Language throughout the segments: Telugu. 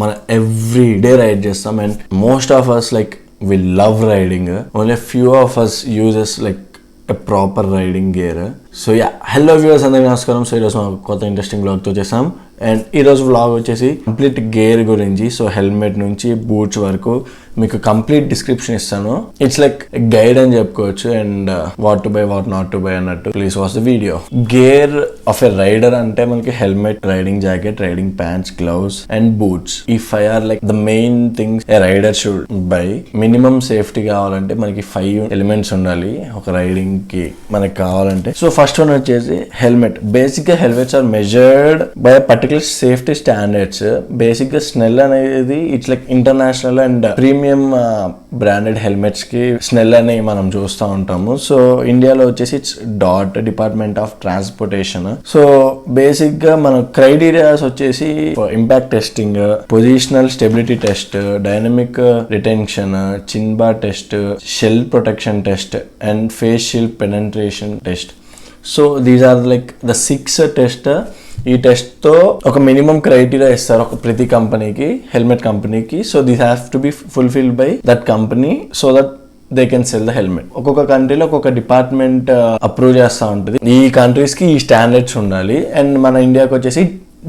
మనం ఎవ్రీడే రైడ్ చేస్తాం and most of us like we love riding. Only a few of us uses like a proper riding gear. So yeah, hello viewers, అందరికీ నమస్కారం. సో ఈరోజు మనం కొత్త ఇంట్రెస్టింగ్ వ్లాగ్ తో చేసాం అండ్ ఈరోజు వ్లాగ్ వచ్చేసి కంప్లీట్ గేర్ గురించి. సో హెల్మెట్ నుంచి బూట్స్ వరకు మీకు కంప్లీట్ డిస్క్రిప్షన్ ఇస్తాను. ఇట్స్ లైక్ గైడ్ అని చెప్పుకోవచ్చు and what to buy what not to buy అన్నట్టు. Please watch the video. Gear of a rider అంటే మనకి helmet, riding jacket, riding pants, gloves and boots. ఈ 5 are like the main things a rider should buy. Minimum safety కావాలంటే మనకి 5 ఎలిమెంట్స్ ఉండాలి ఒక రైడింగ్ కి మనకి కావాలంటే. సో ఫస్ట్ వన్ వచ్చేసి హెల్మెట్. బేసిక్ గా helmets are measured by particular safety standards. Basic గా స్నెల్ అనేది it's like international and premium branded helmets కి స్నెల్ అని మనం చూస్తూ ఉంటాము. సో ఇండియాలో వచ్చేసి it's DOT department of transportation. So basic గా మన క్రైటీరియాస్ వచ్చేసి impact testing, positional stability test, dynamic retention, chin bar test, shell protection test and face shield penetration test. So these are like the 6 test. ఈ టెస్ట్ తో ఒక మినిమం క్రైటీరియా ఇస్తారు ఒక ప్రతి కంపెనీకి, హెల్మెట్ కంపెనీకి. So this have to be fulfilled by that company so that they can sell the helmet. ఒక్కొక్క కంట్రీలో ఒక్కొక్క డిపార్ట్మెంట్ అప్రూవ్ చేస్తూ ఉంటుంది. ఈ కంట్రీస్ కి ఈ స్టాండర్డ్స్ ఉండాలి. అండ్ మన ఇండియాకి వచ్చేసి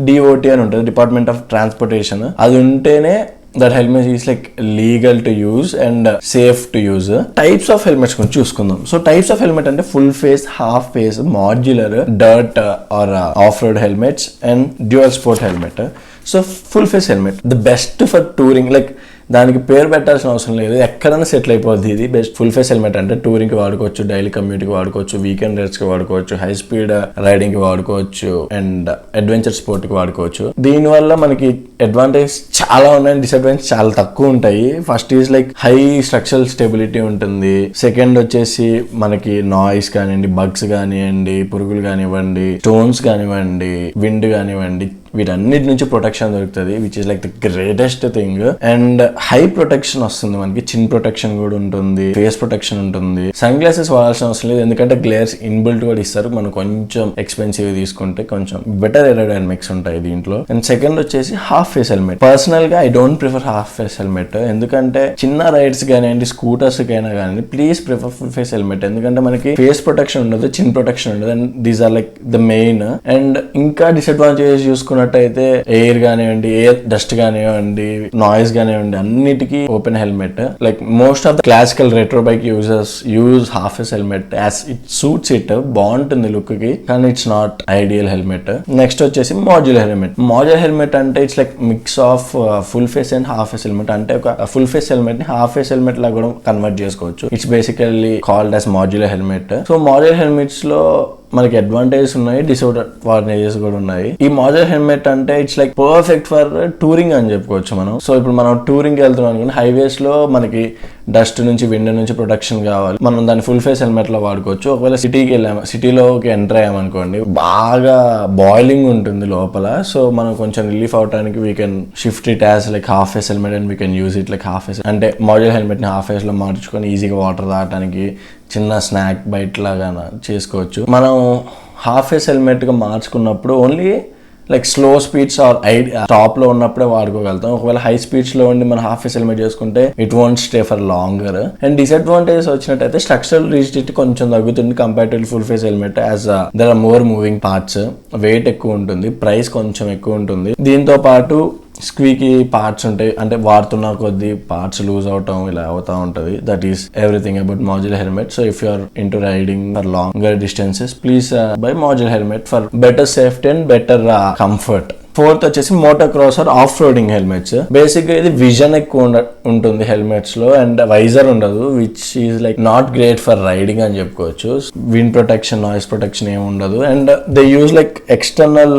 DOT అని ఉంటుంది, డిపార్ట్మెంట్ ఆఫ్ ట్రాన్స్పోర్టేషన్. అది ఉంటేనే that helmet is like legal to use and safe to use. Types of helmets గురించి చూసుకుందాం. సో టైప్స్ ఆఫ్ హెల్మెట్ అంటే full face, half face, modular, dirt or off road helmets and dual sport helmet. So full face helmet the best for touring. Like దానికి పేరు పెట్టాల్సిన అవసరం లేదు, ఎక్కడైనా సెటిల్ అయిపోద్ది. ఇది బెస్ట్. ఫుల్ ఫేస్ హెల్మెట్ అంటే టూరింగ్ కి వాడుకోవచ్చు, డైలీ కమ్యూట్ కి వాడుకోవచ్చు, వీకెండ్ రైడ్స్ కి వాడుకోవచ్చు, హై స్పీడ్ రైడింగ్ కి వాడుకోవచ్చు అండ్ అడ్వెంచర్ స్పోర్ట్ కి వాడుకోవచ్చు. దీని వల్ల మనకి అడ్వాంటేజ్ చాలా ఉన్నాయి, డిసడ్వాంటేజ్ చాలా తక్కువ ఉంటాయి. First is like high structural stability ఉంటుంది. సెకండ్ వచ్చేసి మనకి నాయిస్ కానివ్వండి, బగ్స్ కానివ్వండి, పురుగులు కానివ్వండి, స్టోన్స్ కానివ్వండి, విండ్ కానివ్వండి, వీటన్నిటి నుంచి ప్రొటెక్షన్ దొరుకుతుంది, which is like the greatest thing. And high protection వస్తుంది మనకి, చిన్ ప్రొటెక్షన్ కూడా ఉంటుంది, ఫేస్ ప్రొటెక్షన్ ఉంటుంది. సన్ గ్లాసెస్ వాడాల్సిన అవసరం లేదు, ఎందుకంటే గ్లేర్స్ ఇన్బిల్ట్ కూడా ఇస్తారు. మనం కొంచెం ఎక్స్పెన్సివ్ తీసుకుంటే కొంచెం బెటర్ ఏరోడైనమిక్స్ ఉంటాయి దీంట్లో. అండ్ సెకండ్ వచ్చేసి హాఫ్ ఫేస్ హెల్మెట్. పర్సనల్ గా I don't prefer half face helmet, ఎందుకంటే చిన్న రైడ్స్ కానివ్వండి, స్కూటర్స్ కైనా కానీ please prefer full face helmet. ఎందుకంటే మనకి ఫేస్ ప్రొటెక్షన్ ఉండదు, చిన్ ప్రొటెక్షన్ ఉండదు. And these are like the main. And ఇంకా డిసడ్వాంటేజెస్ చూసుకున్నట్టయితే ఎయిర్ కానివ్వండి, ఎయిర్ డస్ట్ కానివ్వండి, నాయిస్ కానివ్వండి, అన్నిటికీ open helmet. Like most of the classical retro bike users use half face helmet as it suits it. బాగుంటుంది లుక్ కి, కానీ it's not ideal helmet. Next వచ్చేసి మాడ్యులర్ హెల్మెట్. మాడ్యులర్ హెల్మెట్ అంటే it's like mix of full face and half face helmet. అంటే ఒక ఫుల్ ఫేస్ హెల్మెట్ ని హాఫ్ ఫేస్ హెల్మెట్ లా కూడా కన్వర్ట్ చేసుకోవచ్చు. It's basically called as modular helmet. So modular helmets లో మనకి అడ్వాంటేజెస్ ఉన్నాయి, డిసడ్వాంటేజెస్ కూడా ఉన్నాయి. ఈ మాడ్యులర్ హెల్మెట్ అంటే it's like perfect for touring అని చెప్పుకోవచ్చు మనం. సో ఇప్పుడు మనం టూరింగ్ వెళ్తున్నాం అనుకోండి, హైవేస్ లో మనకి డస్ట్ నుంచి, విండ్ నుంచి ప్రొటెక్షన్ కావాలి, మనం దాన్ని ఫుల్ ఫేస్ హెల్మెట్ లో వాడుకోవచ్చు. ఒకవేళ సిటీకి వెళ్ళాము, సిటీలోకి ఎంటర్ అయ్యామనుకోండి, బాగా బాయిలింగ్ ఉంటుంది లోపల. సో మనం కొంచెం రిలీఫ్ అవడానికి we can shift it as like half face helmet and we can use it like half face. అంటే మాడ్యులర్ హెల్మెట్ ని హాఫ్ ఫేస్ లో మార్చుకొని ఈజీగా వాటర్ తాగడానికి, చిన్న స్నాక్ బైట్ లాగా చేసుకోవచ్చు. మనం హాఫ్ ఫేస్ హెల్మెట్ గా మార్చుకున్నప్పుడు only like slow speeds or top లో ఉన్నప్పుడే వాడుకోగలుగుతాం. ఒకవేళ హై స్పీడ్స్ లో ఉండి మనం హాఫ్ ఫేస్ హెల్మెట్ చేసుకుంటే it won't stay for longer. And disadvantages వచ్చినట్టయితే స్ట్రక్చరల్ రిజిడిటీ కొంచెం తగ్గుతుంది compare to full face helmet, as there are more moving parts, weight ఎక్కువ ఉంటుంది, ప్రైస్ కొంచెం ఎక్కువ ఉంటుంది. దీంతో పాటు స్క్వీకీ పార్ట్స్ ఉంటాయి, అంటే వాడుతున్న కొద్ది పార్ట్స్ లూజ్ అవటం ఇలా అవుతా ఉంటది. That is everything about modular helmet. So if you are into riding for longer distances, please buy modular helmet for better safety and better comfort. Fourth వచ్చేసి motor cross or off roading helmets. Basic గా ఇది విజన్ ఎక్కువ ఉంటుంది హెల్మెట్స్ లో అండ్ వైజర్ ఉండదు, which is like not great for riding అని చెప్పుకోవచ్చు. విండ్ ప్రొటెక్షన్, నాయిస్ ప్రొటెక్షన్ ఏమి ఉండదు. And they use like external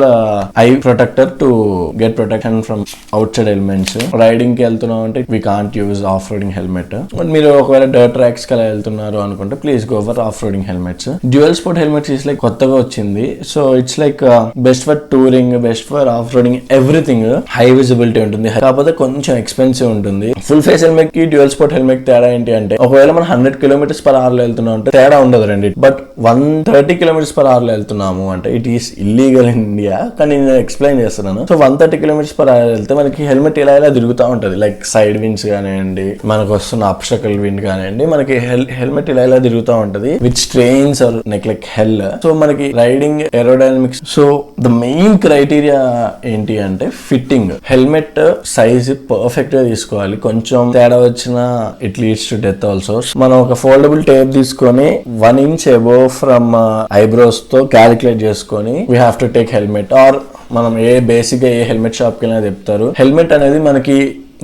eye protector to get protection from out side elements. Riding కి వెళ్తున్నాం అంటే we can't use off roading helmet. మీరు ఒకవేళ డర్ట్ ట్రాక్స్ కి వెళ్తున్నారు అనుకుంటే please go for of roading helmets. Dual sport helmets is like కొత్తగా వచ్చింది. So it's like best for touring, best for of off roading everything high visibility ఉంటుంది, కాకపోతే కొంచెం ఎక్స్పెన్సివ్ ఉంటుంది. ఫుల్ ఫేస్ హెల్మెట్ కి డ్యూయల్ స్పోర్ట్ హెల్మెట్ తేడా ఏంటి అంటే ఒకవేళ మనం 100 km/h వెళ్తున్నాం అంటే తేడా ఉండదు రండి. బట్ 130 km/h వెళ్తున్నాము అంటే it is illegal in India. కానీ నేను ఎక్స్ప్లెయిన్ చేస్తున్నాను. సో 130 km/h వెళ్తే మనకి హెల్మెట్ ఇలా తిరుగుతూ ఉంటది. లైక్ సైడ్ విండ్స్ కానివ్వండి, మనకు వస్తున్న అబ్స్ట్రకల్ విండ్ కానివ్వండి, మనకి హెల్మెట్ ఇలా తిరుగుతూ ఉంటది which strains are neck like hell. So మనకి riding aerodynamics. So the main criteria ఏంటి అంటే ఫిట్టింగ్. హెల్మెట్ సైజ్ పర్ఫెక్ట్ గా తీసుకోవాలి. కొంచెం తేడా వచ్చినా it leads to death also. మనం ఒక ఫోల్డబుల్ టేప్ తీసుకొని 1 inch above ఫ్రమ్ ఐబ్రోస్ తో క్యాలిక్యులేట్ చేసుకొని we have to take helmet. Or మనం బేసిక్ గా ఏ హెల్మెట్ షాప్ కి వెళ్ళినా చెప్తారు హెల్మెట్ అనేది మనకి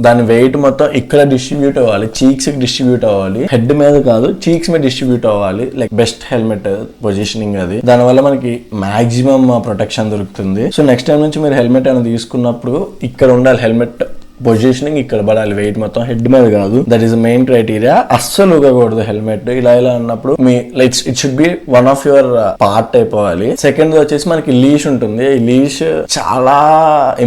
దాని వెయిట్ మొత్తం ఇక్కడ డిస్ట్రిబ్యూట్ అవ్వాలి, చీక్స్ కి డిస్ట్రిబ్యూట్ అవ్వాలి, హెడ్ మీద కాదు చీక్స్ మీద డిస్ట్రిబ్యూట్ అవ్వాలి. లైక్ బెస్ట్ హెల్మెట్ పొజిషనింగ్ అది. దానివల్ల మనకి మాక్సిమం ప్రొటెక్షన్ దొరుకుతుంది. సో నెక్స్ట్ టైం నుంచి మీరు హెల్మెట్ అనేది తీసుకున్నప్పుడు ఇక్కడ ఉండాలి, హెల్మెట్ పొజిషనింగ్ ఇక్కడ పడాలి, వెయిట్ మొత్తం హెడ్ మీద కాదు. That is main criteria. అస్సలు ఊగకూడదు హెల్మెట్ ఇలా అన్నప్పుడు మీ like it should be one of your part అయిపోవాలి. సెకండ్ వచ్చేసి మనకి లీష్ ఉంటుంది. ఈ లీష్ చాలా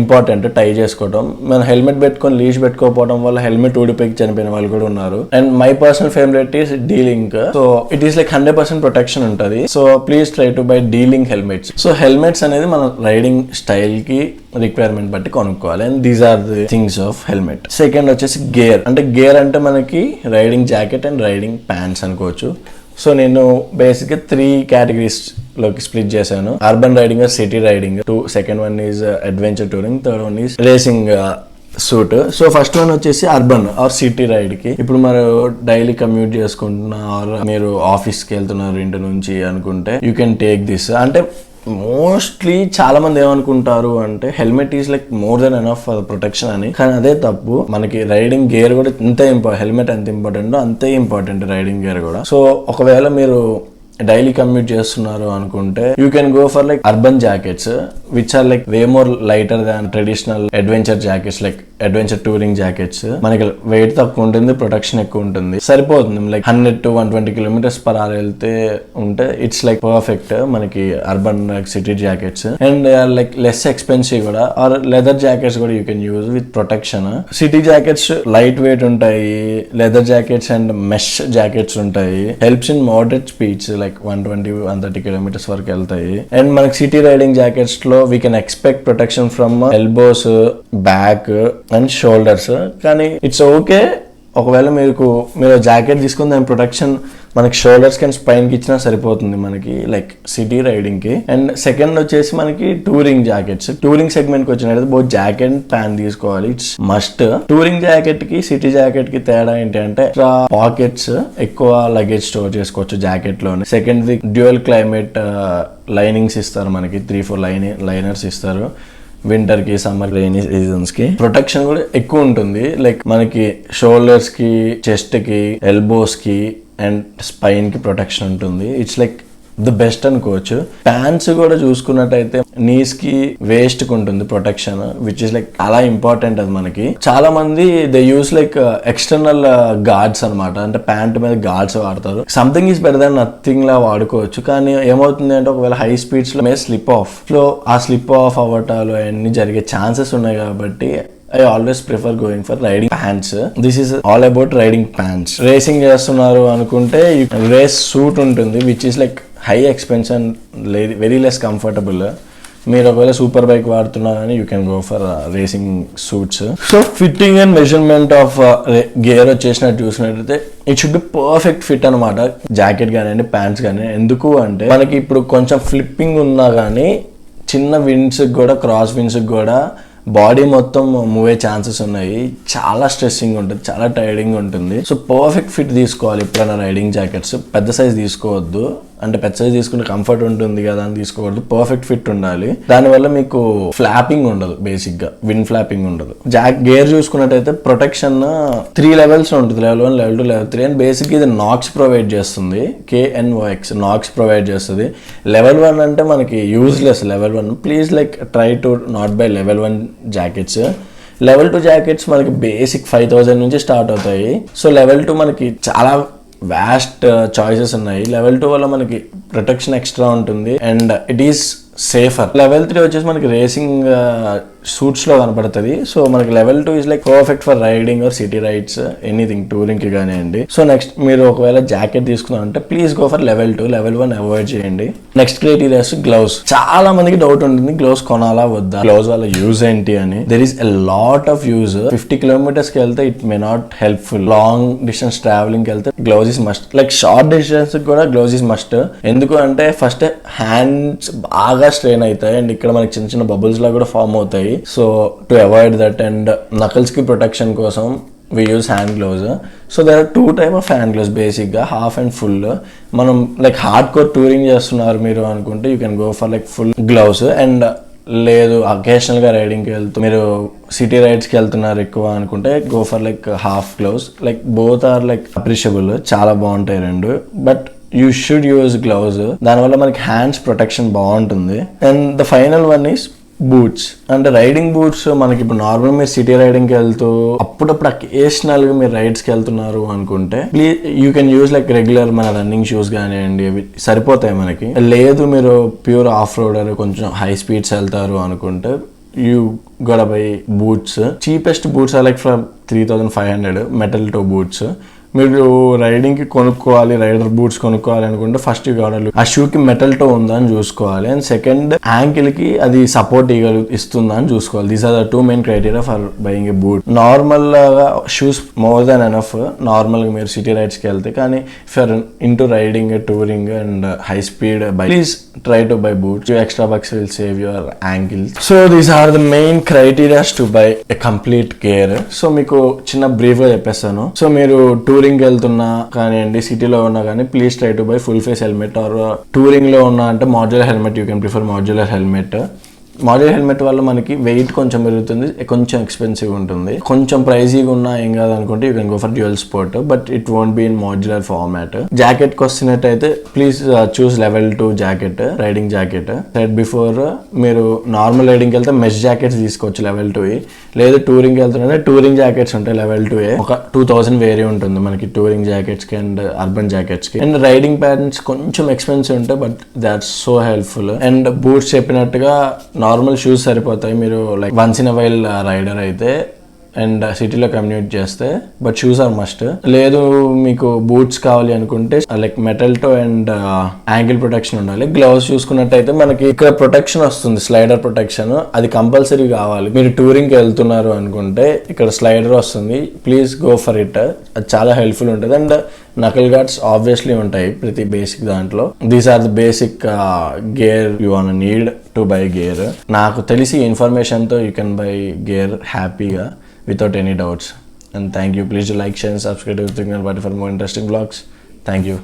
ఇంపార్టెంట్ టై చేసుకోవడం. మనం హెల్మెట్ పెట్టుకొని లీష్ పెట్టుకోకపోవడం వల్ల హెల్మెట్ ఊడిపోయి చనిపోయిన వాళ్ళు కూడా ఉన్నారు. And my personal favourite is Delink. So it is like 100% protection ఉంటుంది. So please try to buy Delink helmets. So helmets అనేది మన రైడింగ్ స్టైల్ కి రిక్వైర్మెంట్ బట్టి కొనుక్కోవాలి. And these are the things of helmet. Second వచ్చేసి గేర్. అంటే గేర్ అంటే మనకి riding jacket and riding pants అనుకోవచ్చు. సో నేను బేసిక్ గా 3 categories లోకి స్ప్లిట్ చేశాను. Urban riding, city riding. Second one is adventure touring, third one is racing suit. So first one వచ్చేసి అర్బన్ ఆర్ సిటీ రైడ్ కి. ఇప్పుడు మీరు డైలీ కమ్యూట్ చేసుకుంటున్నా ఆర్ మీరు ఆఫీస్ కి వెళ్తున్నారు ఇంటి నుంచి అనుకుంటే యూ కెన్ టేక్ దిస్. అంటే మోస్ట్లీ చాలా మంది ఏమనుకుంటారు అంటే helmet is like more than enough for protection అని. కానీ అదే తప్పు. మనకి రైడింగ్ గేర్ కూడా ఇంత హెల్మెట్ ఎంత ఇంపార్టెంట్ అంతే ఇంపార్టెంట్ రైడింగ్ గేర్ కూడా. సో ఒకవేళ మీరు డైలీ కమ్యూట్ చేస్తున్నారు అనుకుంటే you can go for like urban jackets which are like way more lighter than traditional adventure jackets, like adventure touring jackets. మనకి వెయిట్ తక్కువ ఉంటుంది, ప్రొటెక్షన్ ఎక్కువ ఉంటుంది, సరిపోతుంది. లైక్ 100 to 120 km/h వెళ్తే ఉంటే ఇట్స్ లైక్ పర్ఫెక్ట్ మనకి urban city jackets. And like less expensive కూడా. ఆర్ లెదర్ జాకెట్స్ కూడా you can use with protection. City jackets light weight ఉంటాయి, leather jackets and mesh jackets ఉంటాయి. Helps in moderate speeds like 120-130 km వరకు వెళ్తాయి. అండ్ మనకి సిటీ రైడింగ్ జాకెట్స్ లో we can expect protection from elbows, back and shoulders. కానీ ఇట్స్ ఓకే ఒకవేళ మీరు జాకెట్ తీసుకుని దాని ప్రొటెక్షన్ మనకి షోల్డర్స్ కి స్పైన్ కి ఇచ్చినా సరిపోతుంది మనకి లైక్ సిటీ రైడింగ్ కి. అండ్ సెకండ్ వచ్చేసి మనకి టూరింగ్ జాకెట్స్. టూరింగ్ సెగ్మెంట్ కి వచ్చినట్టు బోత్ జాకెట్ అండ్ ప్యాంట్ తీసుకోవాలి, ఇట్స్ మస్ట్. టూరింగ్ జాకెట్ కి సిటీ జాకెట్ కి తేడా ఏంటి అంటే పాకెట్స్, ఎక్కువ లగేజ్ స్టోర్ చేసుకోవచ్చు జాకెట్ లోనే. Second the dual climate linings ఇస్తారు మనకి, 3-4 లైనర్స్ ఇస్తారు వింటర్ కి, సమ్మర్, రైనీ సీజన్స్ కి. ప్రొటెక్షన్ కూడా ఎక్కువ ఉంటుంది. లైక్ మనకి షోల్డర్స్ కి, చెస్ట్ కి, ఎల్బోస్ కి అండ్ స్పైన్ కి ప్రొటెక్షన్ ఉంటుంది. ఇట్స్ లైక్ ద బెస్ట్ అనుకోవచ్చు. ప్యాంట్స్ కూడా చూసుకున్నట్టయితే నీస్ కి, వేస్ట్ కి ఉంటుంది ప్రొటెక్షన్ విచ్ ఇస్ లైక్ చాలా ఇంపార్టెంట్. అది మనకి చాలా మంది they use like external guards అనమాట. అంటే ప్యాంట్ మీద గార్డ్స్ వాడతారు. Something is better than nothing లా వాడుకోవచ్చు. కానీ ఏమవుతుంది అంటే ఒకవేళ హై స్పీడ్స్ లో స్లిప్ ఆఫ్ ఆ స్లిప్ ఆఫ్ అవ్వటాలు అన్ని జరిగే ఛాన్సెస్ ఉన్నాయి. కాబట్టి I always prefer going for riding pants. This is all about riding pants. Racing చేస్తున్నారు అనుకుంటే రేస్ సూట్ ఉంటుంది which is like high expense and very less comfortable. మీరు ఒకవేళ సూపర్ బైక్ వాడుతున్నారని you can go for racing suits. So fitting and measurement of gear వచ్చేసినట్టు చూసినట్టయితే it should be perfect fit అనమాట. జాకెట్ కానివ్వండి, ప్యాంట్స్ కానివ్వండి. ఎందుకు అంటే మనకి ఇప్పుడు కొంచెం ఫ్లిప్పింగ్ ఉన్నా కానీ చిన్న విండ్స్ కూడా, క్రాస్ విండ్స్ కూడా బాడీ మొత్తం మూవ్ అయ్యే ఛాన్సెస్ ఉన్నాయి. చాలా స్ట్రెస్సింగ్ ఉంటుంది, చాలా టైర్డింగ్ ఉంటుంది. సో పర్ఫెక్ట్ ఫిట్ తీసుకోవాలి ఎప్పుడైనా రైడింగ్ జాకెట్స్. పెద్ద సైజ్ తీసుకోవద్దు. అంటే పెద్ద సైజ్ తీసుకుంటే కంఫర్ట్ ఉంటుంది కదా అని తీసుకోవద్దు. పర్ఫెక్ట్ ఫిట్ ఉండాలి. దానివల్ల మీకు ఫ్లాపింగ్ ఉండదు, బేసిక్ గా విండ్ ఫ్లాపింగ్ ఉండదు. గేర్ చూసుకున్నట్టయితే ప్రొటెక్షన్ 3 levels ఉంటుంది, level 1, level 2, level 3. And basic ఇది నాక్స్ ప్రొవైడ్ చేస్తుంది, KNOX నాక్స్ ప్రొవైడ్ చేస్తుంది. లెవెల్ 1 అంటే మనకి useless. Level 1 please like try to not by level 1 jackets. Level 2 jackets మనకి బేసిక్ 5000 నుంచి స్టార్ట్ అవుతాయి. సో లెవెల్ 2 మనకి చాలా వాస్ట్ చాయిసెస్ ఉన్నాయి. లెవెల్ 2 వల్ల మనకి ప్రొటెక్షన్ ఎక్స్ట్రా ఉంటుంది and it is safer. Level 3 వచ్చేసి మనకి రేసింగ్ సూట్స్ లో కనపడుతుంది. సో మనకి level 2 is like perfect for riding or city rides, anything, touring కి కానివ్వండి. సో నెక్స్ట్ మీరు ఒకవేళ జాకెట్ తీసుకున్నారంటే please go for level 2. Level 1 avoid చేయండి. Next criterias gloves. చాలా మందికి డౌట్ ఉంటుంది, గ్లౌస్ కొనాలా వద్దా, గ్లౌస్ వల్ల యూజ్ ఏంటి అని. There is a lot of use. 50 kilometers కి వెళ్తే it may not helpful. Long distance travelling కి వెళ్తే gloves is must. Like short distance కూడా గ్లౌస్ ఇస్ మస్ట్. ఎందుకు అంటే ఫస్ట్ హ్యాండ్స్ బాగా స్ట్రెయిన్ అవుతాయి అండ్ ఇక్కడ మనకి చిన్న చిన్న బబుల్స్ లా కూడా ఫామ్ అవుతాయి. So to avoid that and knuckles కి ప్రొటెక్షన్ కోసం we use hand gloves. So there are 2 type of hand gloves basic గా, హాఫ్ అండ్ ఫుల్. మనం లైక్ హార్డ్ కోర్ టూరింగ్ చేస్తున్నారు మీరు అనుకుంటే you can go for like full gloves. And లేదు అకేషనల్ గా రైడింగ్ కి వెళ్తూ మీరు సిటీ రైడ్స్ కి వెళ్తున్నారు ఎక్కువ అనుకుంటే go for like half gloves. Like both are like appreciable, చాలా బాగుంటాయి రెండు. But you should use gloves, దానివల్ల మనకి హ్యాండ్స్ ప్రొటెక్షన్ బాగుంటుంది. And the final one is boots. అంటే రైడింగ్ బూట్స్ మనకి ఇప్పుడు నార్మల్ మీరు సిటీ రైడింగ్కి వెళ్తూ అప్పుడప్పుడు అకేషనల్ గా మీరు రైడ్స్ కి వెళ్తున్నారు అనుకుంటే please you can use like regular మన రన్నింగ్ షూస్ కానివ్వండి, అవి సరిపోతాయి మనకి. లేదు మీరు ప్యూర్ ఆఫ్ రోడర్ కొంచెం హై స్పీడ్స్ వెళ్తారు అనుకుంటే you got buy boots. Cheapest boots are like from 3500 metal toe boots. మీరు రైడింగ్ కి కొనుక్కోవాలి, రైడర్ బూట్స్ కొనుక్కోవాలి అనుకుంటే ఫస్ట్ ఆ షూ కి మెటల్ టో ఉందా అని చూసుకోవాలి. అండ్ సెకండ్ యాంకిల్ కి అది సపోర్ట్ ఇస్తుందా అని చూసుకోవాలి. These are the 2 main criteria for buying a boot. Normal గా shoes more than enough normal గా మీరు సిటీ రైడ్స్ కి వెళ్తే. కానీ for into riding, touring and high speed bike, please try to buy boots. Your extra bucks will save your ankles. So these are the main criteria to buy a complete gear. So మీకు చిన్న బ్రీఫ్ గా చెప్పేస్తాను. సో మీరు టూరింగ్ వెళ్తున్నా కానివ్వండి, సిటీలో ఉన్నా కానీ please try to buy full face helmet. Or touring లో ఉన్నా అంటే modular helmet, you can prefer modular helmet. Modular helmet వల్ల మనకి వెయిట్ కొంచెం పెరుగుతుంది, కొంచెం ఎక్స్పెన్సివ్ ఉంటుంది. కొంచెం ప్రైజీగా ఉన్నా ఏం కాదు అనుకుంటే you can go for dual sport, but it won't be in modular format. Jacket కి వస్తున్నట్టయితే please choose level 2 jacket, riding jacket. Set before మీరు నార్మల్ రైడింగ్ వెళ్తే మెష్ జాకెట్స్ తీసుకోవచ్చు లెవెల్ 2. లేదు టూరింగ్ వెళ్తుంటే టూరింగ్ జాకెట్స్ ఉంటాయి లెవెల్ 2. ఒక 2000 వేరే ఉంటుంది మనకి టూరింగ్ జాకెట్స్ కి అండ్ అర్బన్ జాకెట్స్ కి. అండ్ రైడింగ్ ప్యాంట్స్ కొంచెం ఎక్స్పెన్సివ్ ఉంటాయి, but that's so helpful. And boots చెప్పినట్టుగా నార్మల్ షూస్ సరిపోతాయి మీరు like once in a while rider అయితే అండ్ సిటీలో కమ్యూట్ చేస్తే. But shoes are must. లేదు మీకు బూట్స్ కావాలి అనుకుంటే like metal toe and ankle protection ఉండాలి. గ్లౌస్ చూసుకున్నట్టయితే మనకి ఇక్కడ ప్రొటెక్షన్ వస్తుంది, స్లైడర్ ప్రొటెక్షన్, అది కంపల్సరీ కావాలి. మీరు టూరింగ్కి వెళ్తున్నారు అనుకుంటే ఇక్కడ స్లైడర్ వస్తుంది, ప్లీజ్ గో ఫర్ ఇట్. అది చాలా హెల్ప్ఫుల్ ఉంటుంది. అండ్ నకల్ గార్డ్స్ ఆబ్వియస్లీ ఉంటాయి ప్రతి బేసిక్ దాంట్లో. These are the basic gear you want need to buy gear. నాకు తెలిసి ఇన్ఫర్మేషన్తో యూ కెన్ బై గేర్ హ్యాపీగా without any doubts. And thank you. Please do like, share and subscribe to for more interesting vlogs. Thank you.